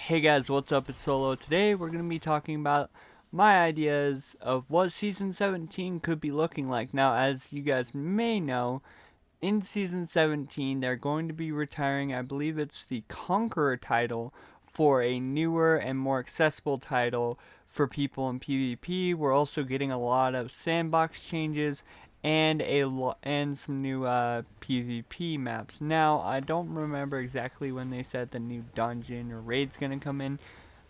Hey guys, what's up? It's Solo. Today we're going to be talking about my ideas of what Season 17 could be looking like. Now, as you guys may know, in Season 17 they're going to be retiring, I believe it's the Conqueror title, for a newer and more accessible title for people in PvP. We're also getting a lot of sandbox changes and some new PvP maps. Now, I don't remember exactly when they said the new dungeon or raid's gonna come in.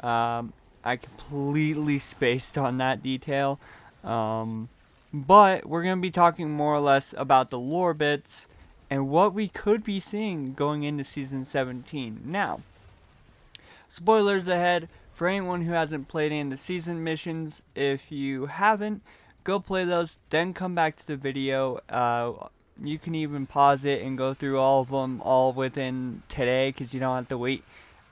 I completely spaced on that detail. Um, but we're going to be talking more or less about the lore bits and what we could be seeing going into Season 17. Now, spoilers ahead for anyone who hasn't played any of the season missions. If you haven't, go play those, then come back to the video. You can even pause it and go through all of them all within today because you don't have to wait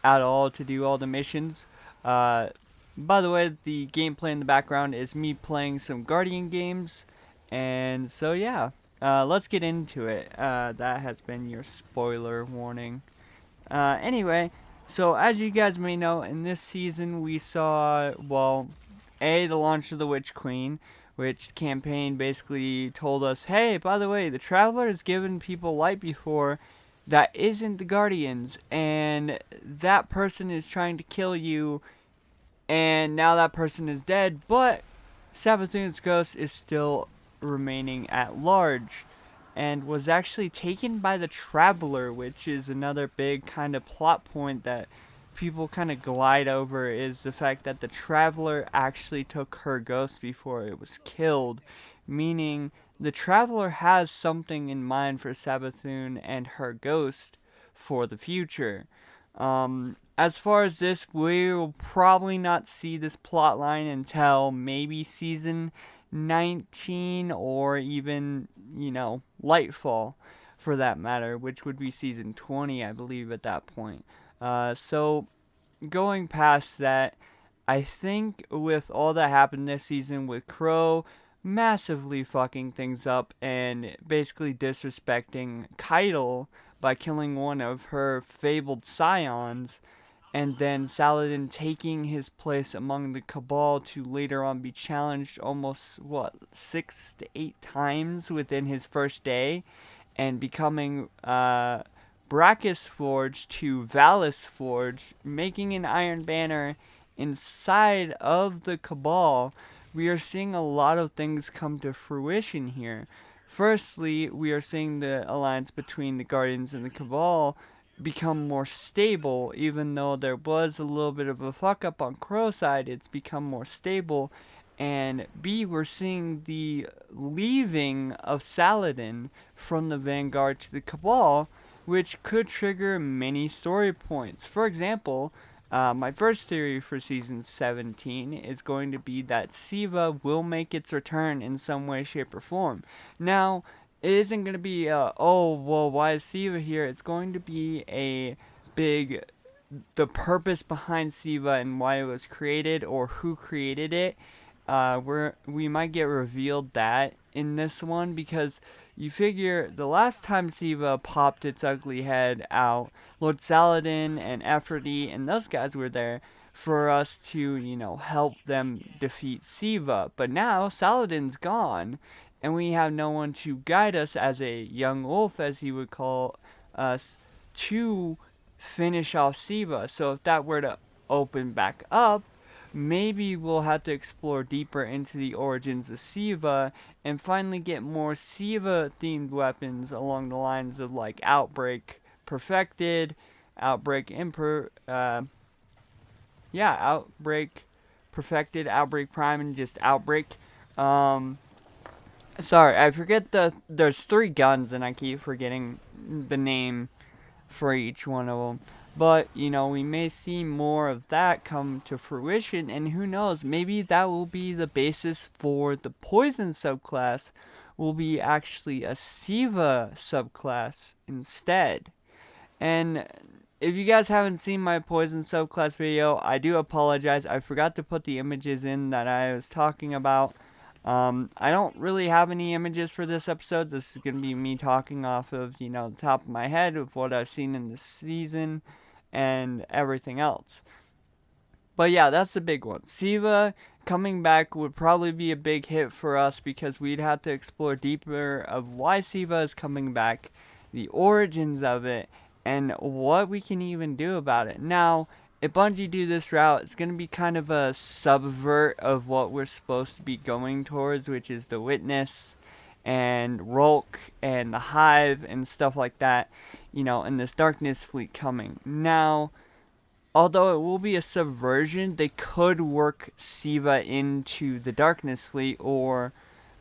at all to do all the missions. Uh, by the way, the gameplay in the background is me playing some Guardian games. And so, yeah, let's get into it. That has been your spoiler warning. Anyway, so as you guys may know, in this season we saw, well, the launch of the Witch Queen, which campaign basically told us, hey, by the way, the Traveler has given people light before that isn't the Guardians, and that person is trying to kill you, and now that person is dead, but Savathun's ghost is still remaining at large and was actually taken by the Traveler, which is another big kind of plot point that people kind of glide over, is the fact that the Traveler actually took her ghost before it was killed, meaning the Traveler has something in mind for Savathun and her ghost for the future. As far as this, we will probably not see this plot line until maybe season 19 or even, Lightfall for that matter, which would be season 20, I believe, at that point. So, going past that, I think with all that happened this season with Crow massively fucking things up and basically disrespecting Keitel by killing one of her fabled scions, and then Saladin taking his place among the Cabal to later on be challenged almost, 6 to 8 times within his first day, and becoming Brachus Forge to Valus Forge, making an Iron Banner inside of the Cabal. We are seeing a lot of things come to fruition here. Firstly, we are seeing the alliance between the Guardians and the Cabal become more stable, even though there was a little bit of a fuck up on Crow's side. It's become more stable. And B, we're seeing the leaving of Saladin from the Vanguard to the Cabal, which could trigger many story points. For example, my first theory for season 17 is going to be that Siva will make its return in some way, shape, or form. Now, it isn't going to be, oh, well, why is Siva here? It's going to be the purpose behind Siva and why it was created or who created it. We might get revealed that in this one, because you figure the last time Siva popped its ugly head out, Lord Saladin and Ephrodi and those guys were there for us to, help them defeat Siva. But now Saladin's gone, and we have no one to guide us as a young wolf, as he would call us, to finish off Siva. So if that were to open back up, maybe we'll have to explore deeper into the origins of Siva and finally get more Siva themed weapons along the lines of like Outbreak Perfected, Outbreak Outbreak Perfected, Outbreak Prime, and just Outbreak. Sorry, I forget there's 3 guns and I keep forgetting the name for each one of them. But, we may see more of that come to fruition, and who knows, maybe that will be the basis for the poison subclass, will be actually a Siva subclass instead. And if you guys haven't seen my poison subclass video, I do apologize. I forgot to put the images in that I was talking about. I don't really have any images for this episode. This is going to be me talking off of, the top of my head of what I've seen in this season and everything else. But yeah, that's the big one. Siva coming back would probably be a big hit for us because we'd have to explore deeper of why Siva is coming back, the origins of it, and what we can even do about it. Now, if Bungie do this route, it's going to be kind of a subvert of what we're supposed to be going towards, which is the Witness and Rolk and the Hive and stuff like that, and this Darkness fleet coming. Now, although it will be a subversion, they could work Siva into the Darkness Fleet or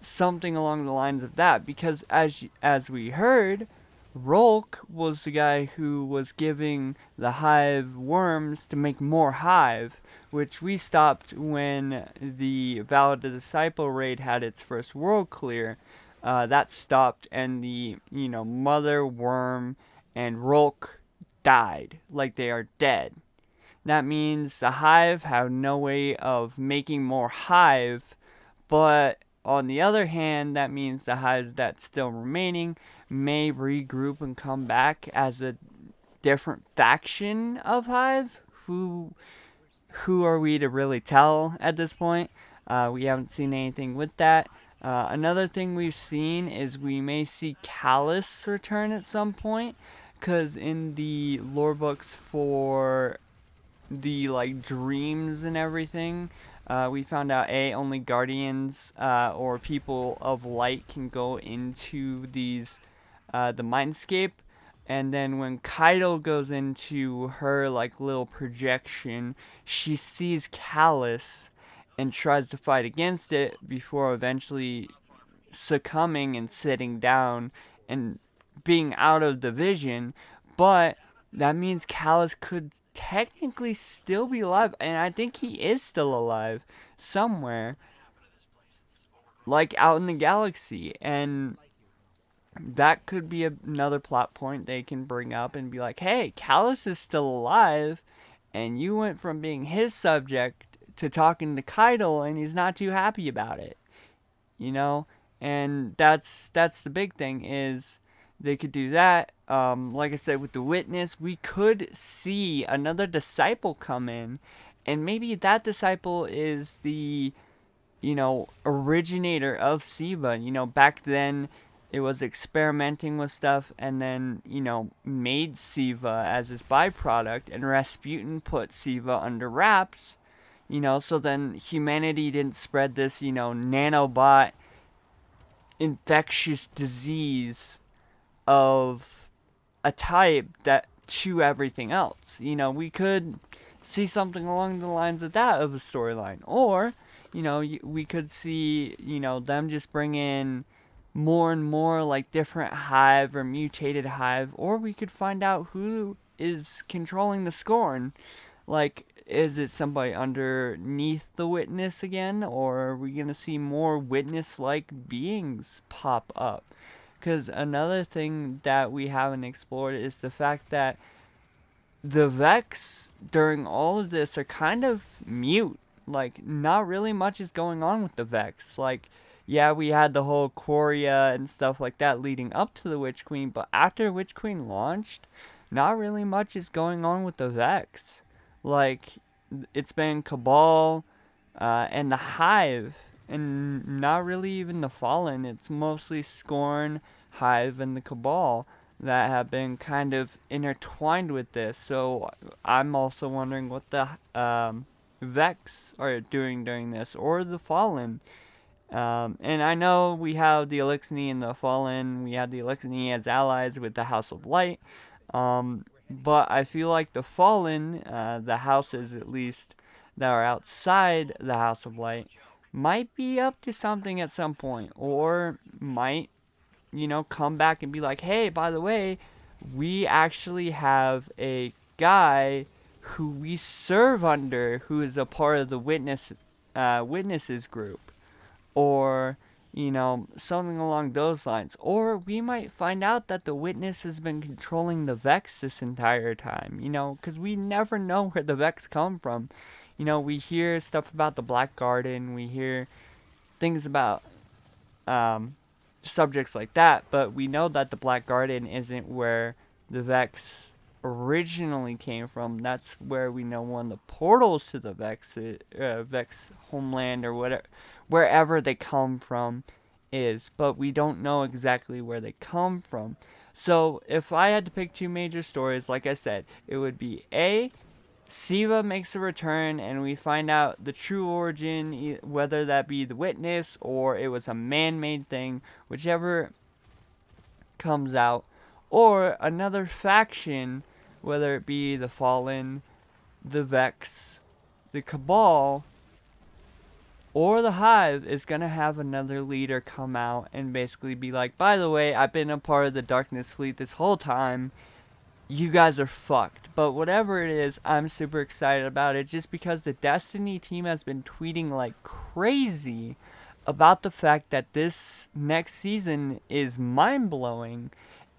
something along the lines of that. Because as we heard, Rolk was the guy who was giving the Hive worms to make more Hive, which we stopped when the Valid Disciple raid had its first world clear. That stopped, and the mother worm and Rolk died, like they are dead. That means the Hive have no way of making more Hive, but on the other hand, that means the Hive that's still remaining may regroup and come back as a different faction of Hive. Who are we to really tell at this point? We haven't seen anything with that. Another thing we've seen is we may see Callus return at some point, because in the lore books for the dreams and everything, we found out only guardians or people of light can go into these the mindscape. And then when Kaido goes into her little projection, she sees Callus and tries to fight against it before eventually succumbing and sitting down and being out of the vision. But that means Callus could technically still be alive, and I think he is still alive somewhere, out in the galaxy. And that could be another plot point they can bring up and be like, hey, Callus is still alive, and you went from being his subject to talking to Kaido, and he's not too happy about it, you know? And that's the big thing, is they could do that. Like I said, with the Witness, we could see another disciple come in, and maybe that disciple is the, originator of Siva. Back then it was experimenting with stuff and then, made Siva as his byproduct, and Rasputin put Siva under wraps, so then humanity didn't spread this, nanobot infectious disease of a type that to everything else. We could see something along the lines of that of a storyline, or we could see them just bring in more and more different Hive or mutated Hive, or we could find out who is controlling the Scorn. Is it somebody underneath the Witness again, or are we gonna see more Witness-like beings pop up? Because another thing that we haven't explored is the fact that the Vex during all of this are kind of mute. Not really much is going on with the Vex. Yeah, we had the whole Quoria and stuff like that leading up to the Witch Queen, but after Witch Queen launched, not really much is going on with the Vex. It's been Cabal and the Hive, and not really even the Fallen. It's mostly Scorn, Hive, and the Cabal that have been kind of intertwined with this. So I'm also wondering what the Vex are doing during this, or the Fallen. And I know we have the Elixni and the Fallen. We have the Elixni as allies with the House of Light. But I feel like the Fallen, the houses at least that are outside the House of Light, might be up to something at some point, or might, come back and be like, hey, by the way, we actually have a guy who we serve under who is a part of the witnesses group, or something along those lines. Or we might find out that the Witness has been controlling the Vex this entire time, because we never know where the Vex come from. We hear stuff about the Black Garden, we hear things about subjects like that, but we know that the Black Garden isn't where the Vex originally came from. That's where we know one of the portals to the Vex homeland or whatever, wherever they come from is, but we don't know exactly where they come from. So if I had to pick two major stories, like I said, it would be A, Siva makes a return and we find out the true origin, whether that be the witness or it was a man-made thing, whichever comes out, or another faction, whether it be the Fallen, the Vex, the Cabal, or the Hive, is going to have another leader come out and basically be like, by the way, I've been a part of the Darkness Fleet this whole time. You guys are fucked. But whatever it is, I'm super excited about it just because the Destiny team has been tweeting like crazy about the fact that this next season is mind-blowing.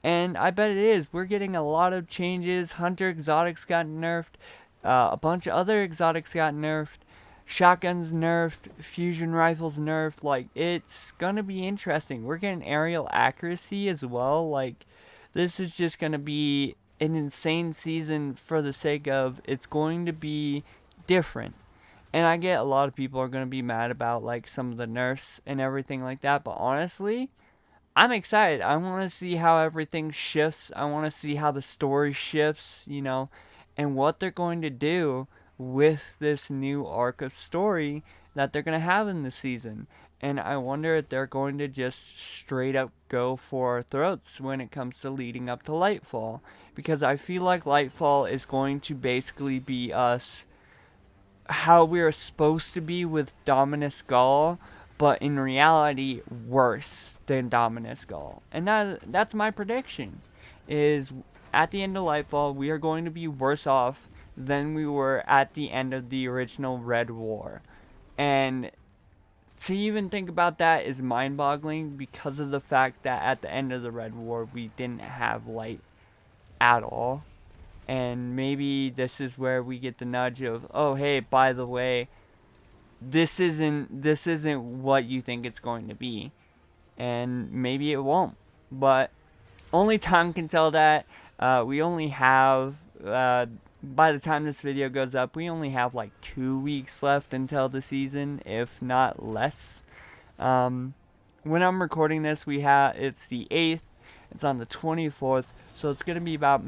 And I bet it is. We're getting a lot of changes. Hunter exotics got nerfed. A bunch of other exotics got nerfed. Shotguns nerfed. Fusion rifles nerfed. Like, it's gonna be interesting. We're getting aerial accuracy as well. Like, this is just gonna be an insane season for the sake of it's going to be different. And I get a lot of people are going to be mad about like some of the nerfs and everything like that, but honestly, I'm excited. I want to see how everything shifts. I want to see how the story shifts, you know, and what they're going to do with this new arc of story that they're going to have in the season. And I wonder if they're going to just straight up go for throats when it comes to leading up to Lightfall. Because I feel like Lightfall is going to basically be us how we are supposed to be with Dominus Gall, but in reality worse than Dominus Gall. And that's my prediction, is at the end of Lightfall we are going to be worse off than we were at the end of the original Red War. And to even think about that is mind-boggling because of the fact that at the end of the Red War we didn't have light at all. And maybe this is where we get the nudge of, oh hey, by the way, this isn't what you think it's going to be. And maybe it won't. But only time can tell that. We only have by the time this video goes up, we only have like 2 weeks left until the season, if not less. When I'm recording this, it's the 8th. It's on the 24th, so it's going to be about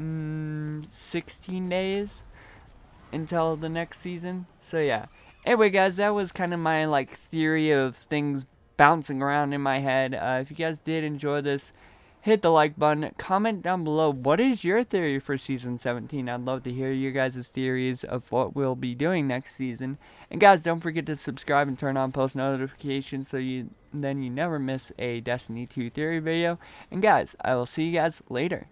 16 days until the next season. So yeah. Anyway, guys, that was kind of my like theory of things bouncing around in my head. If you guys did enjoy this, hit the like button. Comment down below, what is your theory for Season 17? I'd love to hear your guys' theories of what we'll be doing next season. And guys, don't forget to subscribe and turn on post notifications so you never miss a Destiny 2 theory video. And guys, I will see you guys later.